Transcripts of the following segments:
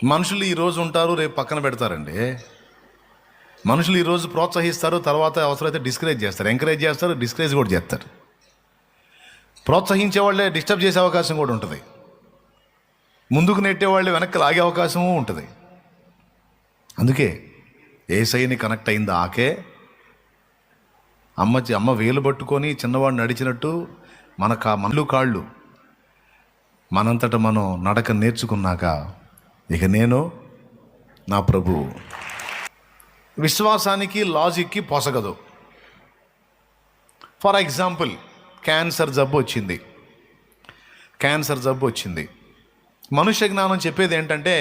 మనుషులు ఈరోజు ఉంటారు, రేపు పక్కన పెడతారండి. మనుషులు ఈరోజు ప్రోత్సహిస్తారు, తర్వాత అవసరమైతే డిస్కరేజ్ చేస్తారు. ఎంకరేజ్ చేస్తారు, డిస్కరేజ్ కూడా చేస్తారు. ప్రోత్సహించే వాళ్ళే డిస్టర్బ్ చేసే అవకాశం కూడా ఉంటుంది. ముందుకు నెట్టేవాళ్ళే వెనక్కి లాగే అవకాశము ఉంటుంది. అందుకే యేసయ్యని కనెక్ట్ అయింది ఆకే అమ్మ వేలు పట్టుకొని చిన్నవాడు నడిచినట్టు మనలు కాళ్ళు మనంతట మనం నడక నేర్చుకున్నాక ఇక నేను నా ప్రభు. విశ్వాసానికి లాజిక్కి పొసగదు. ఫర్ ఎగ్జాంపుల్, క్యాన్సర్ జబ్బు వచ్చింది. మనుష్య జ్ఞానం చెప్పేది ఏంటంటే,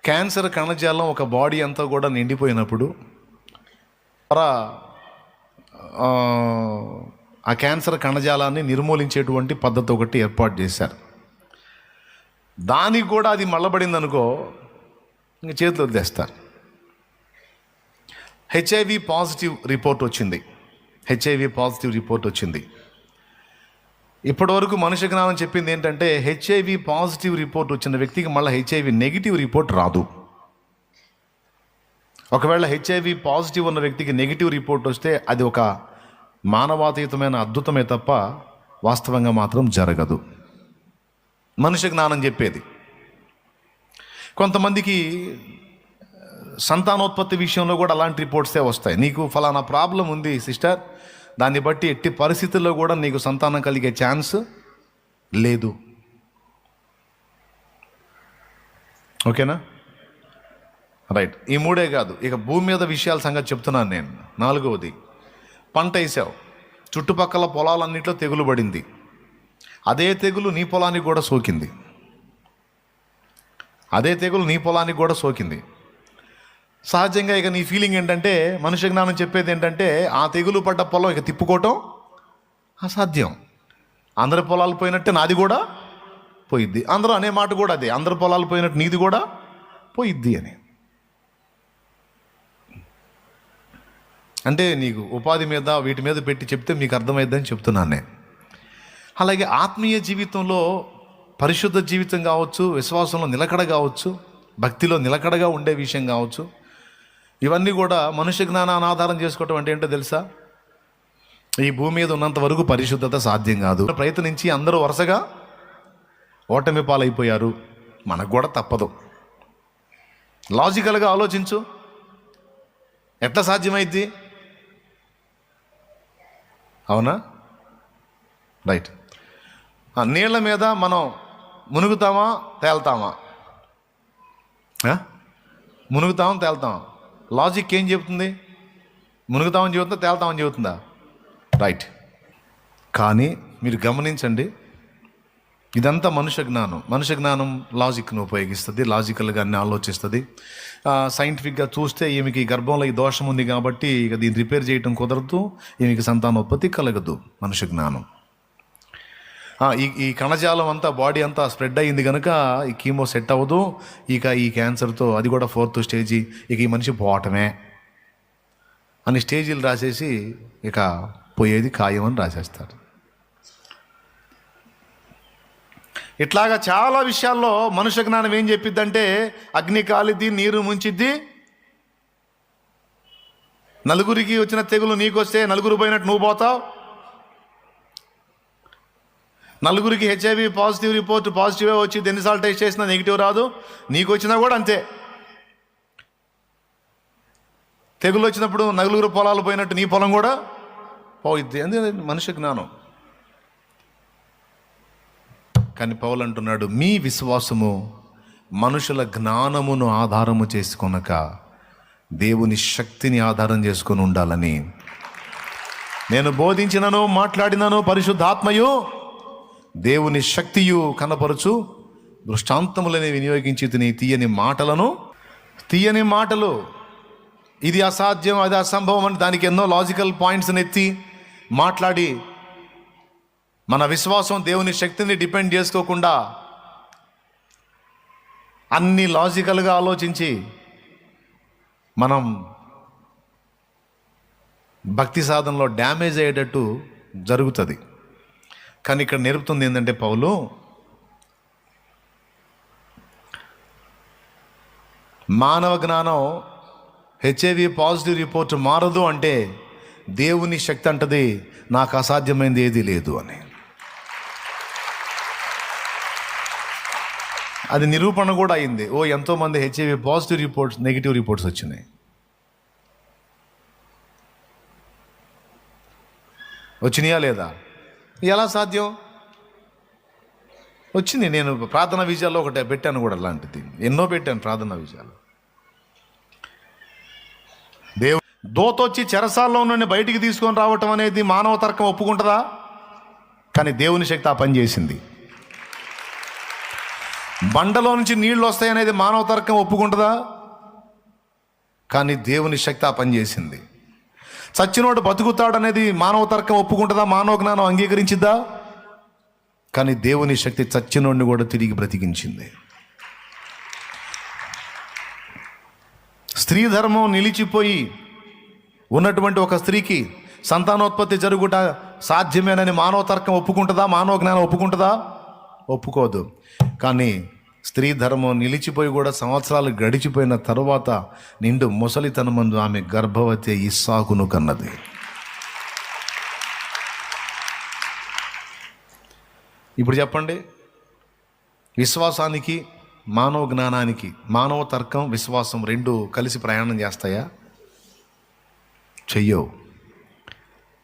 క్యాన్సర్ కణజాలం ఒక బాడీ అంతా కూడా నిండిపోయినప్పుడు ఆ క్యాన్సర్ కణజాలాన్ని నిర్మూలించేటువంటి పద్ధతి ఒకటి ఏర్పాటు చేశారు. దానికి కూడా అది మళ్ళబడింది అనుకో, ఇంక చేతులు వదిలేస్తారు. హెచ్ఐవి పాజిటివ్ రిపోర్ట్ వచ్చింది. ఇప్పటివరకు మనుష్య జ్ఞానం చెప్పింది ఏంటంటే, హెచ్ఐవి పాజిటివ్ రిపోర్ట్ వచ్చిన వ్యక్తికి మళ్ళీ హెచ్ఐవి నెగిటివ్ రిపోర్ట్ రాదు. ఒకవేళ హెచ్ఐవి పాజిటివ్ ఉన్న వ్యక్తికి నెగిటివ్ రిపోర్ట్ వస్తే అది ఒక మానవాతీతమైన అద్భుతమే తప్ప వాస్తవంగా మాత్రం జరగదు. మనుష్య జ్ఞానం చెప్పేది. కొంతమందికి సంతానోత్పత్తి విషయంలో కూడా అలాంటి రిపోర్ట్సే వస్తాయి. నీకు ఫలానా ప్రాబ్లం ఉంది సిస్టర్, దాన్ని బట్టి ఎట్టి పరిస్థితుల్లో కూడా నీకు సంతానం కలిగే ఛాన్స్ లేదు. ఓకేనా? రైట్. ఈ మూడే కాదు, ఇక భూమి మీద విషయాల సంగతి చెప్తున్నాను నేను. 4వది, పంట వేసావు, చుట్టుపక్కల పొలాలన్నింటిలో తెగులు పడింది. అదే తెగులు నీ పొలానికి కూడా సోకింది. సహజంగా ఇక నీ ఫీలింగ్ ఏంటంటే, మనుష్య జ్ఞానం చెప్పేది ఏంటంటే, ఆ తెగులు పడ్డ పొలం ఇక తిప్పుకోవటం అసాధ్యం. అందరి పొలాలు పోయినట్టే నాది కూడా పోయిద్ది. అందరూ అనే మాట కూడా అదే, అందరి పొలాలు పోయినట్టు నీది కూడా పోయిద్ది అని. అంటే నీకు ఉపాధి మీద వీటి మీద పెట్టి చెప్తే మీకు అర్థమైద్దని చెప్తున్నాను నేను. అలాగే ఆత్మీయ జీవితంలో పరిశుద్ధ జీవితం కావచ్చు, విశ్వాసంలో నిలకడ కావచ్చు, భక్తిలో నిలకడగా ఉండే విషయం కావచ్చు, ఇవన్నీ కూడా మనుష్య జ్ఞానాన్ని ఆధారం చేసుకోవటం అంటే ఏంటో తెలుసా? ఈ భూమి మీద ఉన్నంత వరకు పరిశుద్ధత సాధ్యం కాదు. ప్రయత్నించి అందరూ వరుసగా ఓటమి పాలైపోయారు. మనకు కూడా తప్పదు. లాజికల్గా ఆలోచించు, ఎట్లా సాధ్యమైద్ది? అవునా? రైట్. నీళ్ల మీద మనం మునుగుతామా తేల్తామా? తేల్తామా? లాజిక్ ఏం చెబుతుంది? మునుగుతామని చెబుతుందా, తేల్తామని చెబుతుందా? రైట్. కానీ మీరు గమనించండి, ఇదంతా మనుష్య జ్ఞానం లాజిక్ను ఉపయోగిస్తుంది, లాజికల్గా అన్ని ఆలోచిస్తుంది. సైంటిఫిక్గా చూస్తే ఈమెకి గర్భంలో ఈ దోషం ఉంది కాబట్టి ఇక దీన్ని రిపేర్ చేయటం కుదరదు, ఈమెకి సంతానోత్పత్తి కలగదు. మనుష్య జ్ఞానం. ఈ కణజాలం అంతా బాడీ అంతా స్ప్రెడ్ అయ్యింది కనుక ఈ కీమో సెట్ అవ్వదు, ఇక ఈ క్యాన్సర్తో అది కూడా 4th స్టేజీ, ఇక ఈ మనిషి పోవటమే అని స్టేజీలు రాసేసి ఇక పోయేది ఖాయం అని రాసేస్తారు. ఇట్లాగా చాలా విషయాల్లో మనుష్య జ్ఞానం ఏం చెప్పిద్దంటే, అగ్ని కాలిద్ది, నీరు ముంచిద్ది, నలుగురికి వచ్చిన తెగులు నీకు వస్తే నలుగురు పోయినట్టు నువ్వు పోతావు, నలుగురికి హెచ్ఐవి పాజిటివ్ రిపోర్ట్ పాజిటివే వచ్చింది, ఎన్నిసార్లు టెస్ట్ చేసినా నెగిటివ్ రాదు, నీకు వచ్చినా కూడా అంతే. తెగులు వచ్చినప్పుడు నలుగురు పొలాలు పోయినట్టు నీ పొలం కూడా పోయిద్ది. అందుకే మనుష్య జ్ఞానం. కానీ పౌలు అంటున్నాడు, మీ విశ్వాసము మనుషుల జ్ఞానమును ఆధారము చేసుకొనక దేవుని శక్తిని ఆధారం చేసుకొని ఉండాలని. నేను బోధించినను మాట్లాడినను పరిశుద్ధాత్మయు దేవుని శక్తియు కనపరచు దృష్టాంతములని వినియోగించి తీయని మాటలు, ఇది అసాధ్యం, అది అసంభవం అని దానికి ఎన్నో లాజికల్ పాయింట్స్ని ఎత్తి మాట్లాడి మన విశ్వాసం దేవుని శక్తిని డిపెండ్ చేసుకోకుండా అన్ని లాజికల్గా ఆలోచించి మనం భక్తి సాధనలో డ్యామేజ్ అయ్యేటట్టు జరుగుతుంది. కానీ ఇక్కడ నేర్పుతుంది ఏంటంటే, పౌలు మానవ జ్ఞానం హెచ్ఐవి పాజిటివ్ రిపోర్ట్ మారదు అంటే దేవుని శక్తి అంటది నాకు అసాధ్యమైంది ఏదీ లేదు అని. అది నిరూపణ కూడా అయింది. ఎంతోమంది HIV positive reports, negative reports వచ్చినాయి. వచ్చినాయా లేదా? ఎలా సాధ్యం? వచ్చింది. నేను ప్రార్థనా విజయాల్లో ఒకటి పెట్టాను కూడా, అలాంటిది ఎన్నో పెట్టాను ప్రార్థనా విజయాలు. దోతొచ్చి చెరసాల్లో నుండి బయటికి తీసుకొని రావటం అనేది మానవ తర్కం ఒప్పుకుంటుందా? కానీ దేవుని శక్తి ఆ పని చేసింది. బండలో నుంచి నీళ్లు వస్తాయనేది మానవ తర్కం ఒప్పుకుంటుందా? కానీ దేవుని శక్తి ఆ పని చేసింది. చచ్చినోడు బతుకుతాడనేది మానవ తర్కం ఒప్పుకుంటుందా? మానవ జ్ఞానం అంగీకరించిద్దా? కానీ దేవుని శక్తి చచ్చినోడిని కూడా తిరిగి బ్రతికించింది. స్త్రీ ధర్మం నిలిచిపోయి ఉన్నటువంటి ఒక స్త్రీకి సంతానోత్పత్తి జరుగుట సాధ్యమేనని మానవ తర్కం ఒప్పుకుంటుందా? మానవ జ్ఞానం ఒప్పుకుంటుందా? ఒప్పుకోదు. కానీ స్త్రీ ధర్మం నిలిచిపోయి కూడా సంవత్సరాలు గడిచిపోయిన తరువాత నిండు ముసలితనమందు ఆమె గర్భవతి ఇస్సాకును కన్నది. ఇప్పుడు చెప్పండి, విశ్వాసానికి మానవ జ్ఞానానికి, మానవ తర్కం విశ్వాసం రెండు కలిసి ప్రయాణం చేస్తాయా? చెయ్యవు.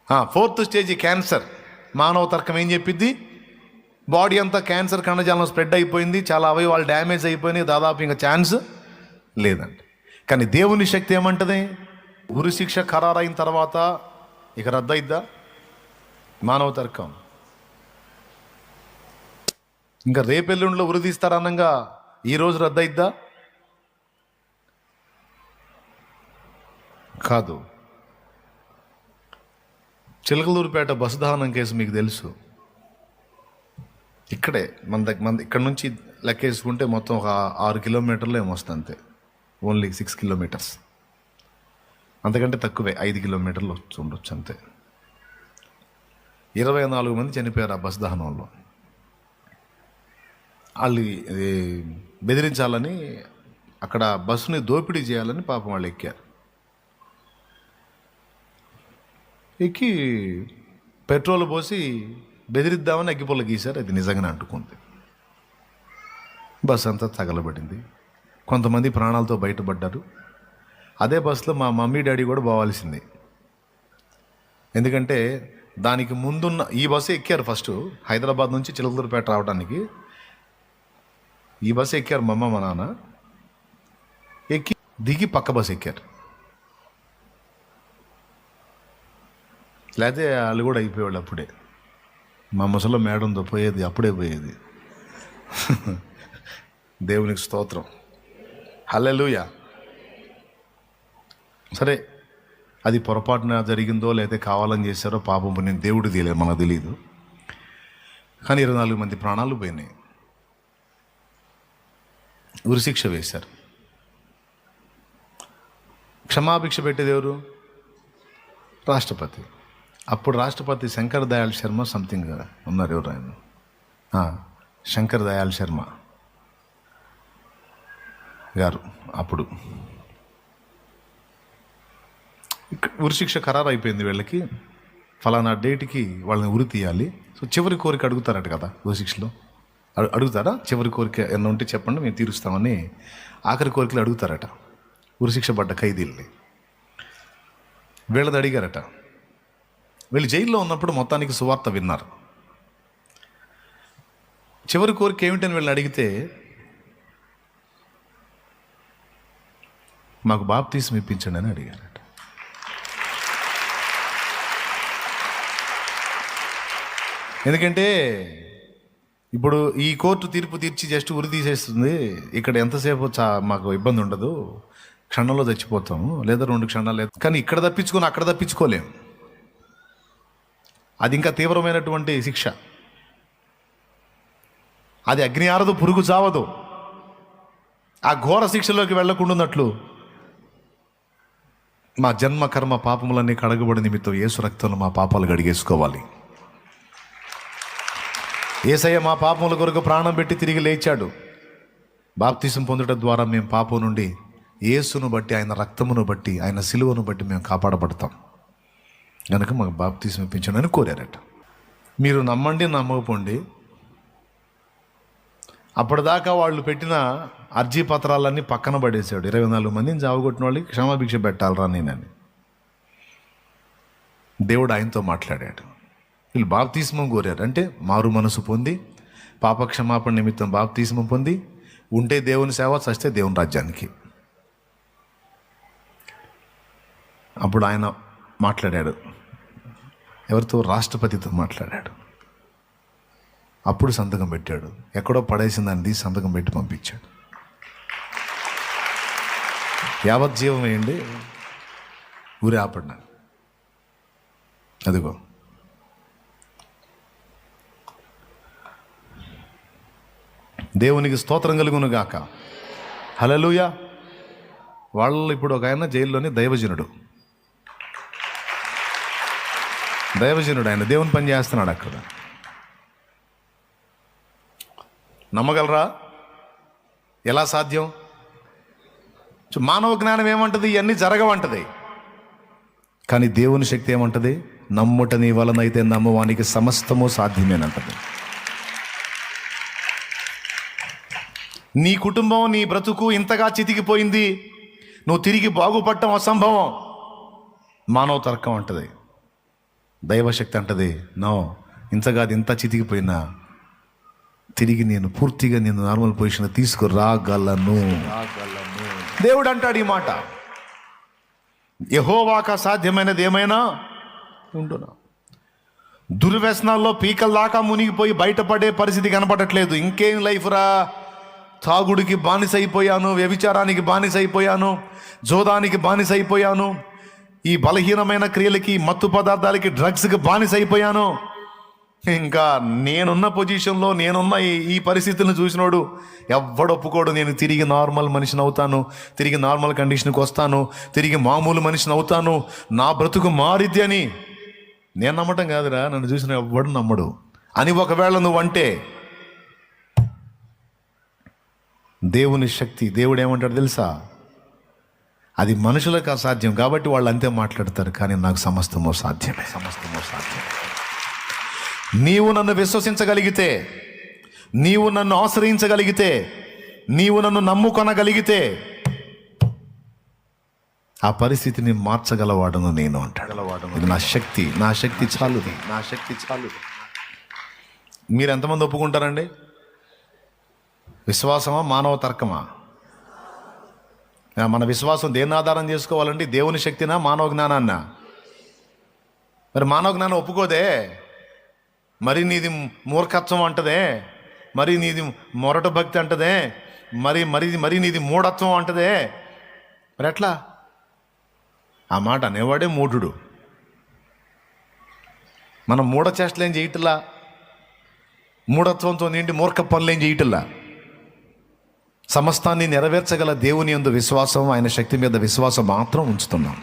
4th stage cancer. మానవ తర్కం ఏం చెప్పిద్ది? బాడీ అంతా క్యాన్సర్ కణజాలం స్ప్రెడ్ అయిపోయింది, చాలా అవయవాలు డ్యామేజ్ అయిపోయినాయి, దాదాపు ఇంకా ఛాన్స్ లేదండి. కానీ దేవుని శక్తి ఏమంటది? ఉరి శిక్ష ఖరారైన తర్వాత ఇక రద్దయిద్దా? మానవ తర్కం ఇంకా రేపెల్లుండిలో ఉరి తీస్తారనంగా ఈరోజు రద్దయిద్దా? కాదు. చిలకలూరుపేట బస్సు దహనం కేసు మీకు తెలుసు. ఇక్కడే మన ఇక్కడ నుంచి లెక్కేసుకుంటే మొత్తం ఒక 6 కిలోమీటర్లు ఏమొస్తుంది అంతే. ఓన్లీ 6 కిలోమీటర్స్, అంతకంటే తక్కువే. 5 కిలోమీటర్లు ఉండొచ్చు అంతే. 24 మంది చనిపోయారు ఆ బస్సు దహనంలో. వాళ్ళు బెదిరించాలని, అక్కడ బస్సుని దోపిడీ చేయాలని పాపం వాళ్ళు ఎక్కారు. ఎక్కి పెట్రోల్ పోసి బెదిరిద్దామని అగ్గిపుల్ల గీశారు. అది నిజంగానే అంటుకుంది. బస్సు అంతా తగలబడింది. కొంతమంది ప్రాణాలతో బయటపడ్డారు. అదే బస్సులో మా మమ్మీ డాడీ కూడా పోవాల్సింది. ఎందుకంటే దానికి ముందున్న ఈ బస్సు ఎక్కారు. ఫస్ట్ హైదరాబాద్ నుంచి చిలకలూరుపేట రావడానికి ఈ బస్సు ఎక్కారు మా అమ్మ మా నాన్న. ఎక్కి దిగి పక్క బస్సు ఎక్కారు. లేకపోతే వాళ్ళు కూడా అయిపోయేవాళ్ళు అప్పుడే. మా ముసలో మేడంతో పోయేది, అప్పుడే పోయేది. దేవునికి స్తోత్రం, హల్లెలూయా. సరే, అది పొరపాటున జరిగిందో లేకపోతే కావాలని చేశారో పాపం నేను దేవుడు తెలియదు, మనకు తెలియదు. కానీ 24 మంది ప్రాణాలు పోయినాయి. ఉరిశిక్ష వేశారు. క్షమాభిక్ష పెట్టేది ఎవరు? రాష్ట్రపతి. అప్పుడు రాష్ట్రపతి శంకర్ దయాళ్ శర్మ సంథింగ్ ఉన్నారు. ఎవరు ఆయన? శంకర్ దయాళ్ శర్మ గారు. అప్పుడు ఉరిశిక్ష ఖరారు అయిపోయింది వీళ్ళకి. ఫలానా డేట్కి వాళ్ళని ఉరి తీయాలి. సో చివరి కోరిక అడుగుతారట కదా ఉరిశిక్షలో. అడుగుతారా? చివరి కోరిక ఏమన్నా ఉంటే చెప్పండి, మేము తీరుస్తామని ఆఖరి కోరికలు అడుగుతారట ఉరిశిక్ష పడ్డ ఖైదీల్ని. వీళ్ళది అడిగారట. వీళ్ళు జైల్లో ఉన్నప్పుడు మొత్తానికి సువార్త విన్నారు. చివరి కోరిక ఏమిటని వీళ్ళని అడిగితే, మాకు బాప్తీసం ఇప్పించండి అని అడిగారట. ఎందుకంటే ఇప్పుడు ఈ కోర్టు తీర్పు తీర్చి జస్ట్ ఉరి తీసేస్తుంది. ఇక్కడ ఎంతసేపు మాకు ఇబ్బంది ఉండదు, క్షణంలో చచ్చిపోతాము, లేదా 2 క్షణాలు లేదు. కానీ ఇక్కడ తప్పించుకొని అక్కడ తప్పించుకోలేము. అది ఇంకా తీవ్రమైనటువంటి శిక్ష. అది అగ్ని ఆరదు, పురుగు చావదు. ఆ ఘోర శిక్షలోకి వెళ్లకుండాన్నట్లు మా జన్మ కర్మ పాపములన్నీ కడగబడి నిమిత్తం యేసు రక్తంలో మా పాపాలు గడిగేసుకోవాలి. యేసయ్య మా పాపముల కొరకు ప్రాణం పెట్టి తిరిగి లేచాడు. బాప్తిసం పొందడం ద్వారా మేము పాపం నుండి యేసును బట్టి, ఆయన రక్తమును బట్టి, ఆయన సిలువను బట్టి మేము కాపాడబడతాం కనుక మాకు బాప్తిస్మం ఇప్పించండి అని కోరారట. మీరు నమ్మండి నమ్మకపోండి, అప్పటిదాకా వాళ్ళు పెట్టిన అర్జీ పత్రాలన్నీ పక్కన పడేసాడు. 24 మందిని చావగొట్టిన వాళ్ళకి క్షమాభిక్ష పెట్టాలరా నేనని. దేవుడు ఆయనతో మాట్లాడాడు. వీళ్ళు బాప్తిస్మం కోరారు, అంటే మారు మనసు పొంది పాప క్షమాపణ నిమిత్తం బాప్తిస్మం పొంది ఉంటే దేవుని సేవ, చస్తే దేవుని రాజ్యానికి. అప్పుడు ఆయన మాట్లాడాడు. ఎవరితో? రాష్ట్రపతితో మాట్లాడాడు. అప్పుడు సంతకం పెట్టాడు. ఎక్కడో పడేసిన దాన్ని తీసి సంతకం పెట్టి పంపించాడు. యావజ్జీవం వేయండి, ఊరే ఆపడినాను. అదిగో దేవునికి స్తోత్రం కలుగును గాక. హల్లెలూయా. వాళ్ళు ఇప్పుడు ఒక ఆయన జైల్లోని దైవజనుడు, ఆయన దేవుని పని చేస్తున్నాడు అక్కడ. నమ్మగలరా? ఎలా సాధ్యం? మానవ జ్ఞానం ఏమంటది? ఇవన్నీ జరగవంటది. కానీ దేవుని శక్తి ఏమంటది? నమ్ముట నీ వలనైతే నమ్మవానికి సమస్తము సాధ్యమేనంటది. నీ కుటుంబం, నీ బ్రతుకు ఇంతగా చితికిపోయింది, నువ్వు తిరిగి బాగుపడటం అసంభవం. మానవ తర్కం అంటది. దైవశక్తి అంటది, నో, ఇంతగా ఇంత చితికిపోయినా తిరిగి నేను పూర్తిగా నేను నార్మల్ పొజిషన్ తీసుకురాగలను. దేవుడు అంటాడు ఈ మాట. యెహోవాకు సాధ్యమైనది ఏమైనా ఉండునా. దుర్వ్యసనాల్లో పీకల దాకా మునిగిపోయి బయటపడే పరిస్థితి కనపడట్లేదు. ఇంకేం లైఫ్ రా? తాగుడికి బానిసైపోయాను, వ్యభిచారానికి బానిసైపోయాను, జోదానికి బానిసైపోయాను, ఈ బలహీనమైన క్రియలకి, మత్తు పదార్థాలకి, డ్రగ్స్కి బానిసైపోయాను. ఇంకా నేనున్న పొజిషన్లో, నేనున్న ఈ పరిస్థితులను చూసినోడు ఎవ్వడు ఒప్పుకోడు. నేను తిరిగి నార్మల్ మనిషిని అవుతాను, తిరిగి నార్మల్ కండిషన్కి వస్తాను, తిరిగి మామూలు మనిషిని అవుతాను, నా బ్రతుకు మారిద్ది అని నేను నమ్మటం కాదురా, నన్ను చూసిన ఎవ్వడు నమ్మడు అని ఒకవేళ నువ్వు అంటే, దేవుని శక్తి, దేవుడు ఏమంటాడు తెలుసా? అది మనుషులకు అసాధ్యం కాబట్టి వాళ్ళు అంతే మాట్లాడతారు, కానీ నాకు సమస్తమో సాధ్యమే. నీవు నన్ను విశ్వసించగలిగితే, నీవు నన్ను ఆశ్రయించగలిగితే, నీవు నన్ను నమ్ముకొనగలిగితే ఆ పరిస్థితిని మార్చగలవాడను నేను అంటాడు. ఇది నా శక్తి చాలు. మీరు ఎంతమంది ఒప్పుకుంటారండి? విశ్వాసమా, మానవ తర్కమా? మన విశ్వాసం దేన్ని ఆధారం చేసుకోవాలండి? దేవుని శక్తినా, మానవ జ్ఞానాన్నా? మరి మానవ జ్ఞానం ఒప్పుకోదే, మరి నీది మూర్ఖత్వం అంటదే, మరి నీది మొరటు భక్తి అంటదే, మరి నీది మూఢత్వం అంటదే. మరి ఎట్లా? ఆ మాట అనేవాడే మూఢుడు. మనం మూఢ చేష్టలు ఏం చేయటల్లా, మూఢత్వంతో నిండి మూర్ఖ పనులు ఏం చేయటల్లా. సమస్తాన్ని నెరవేర్చగల దేవుని యందు విశ్వాసం, ఆయన శక్తి మీద విశ్వాసం మాత్రం ఉంచుతున్నాం.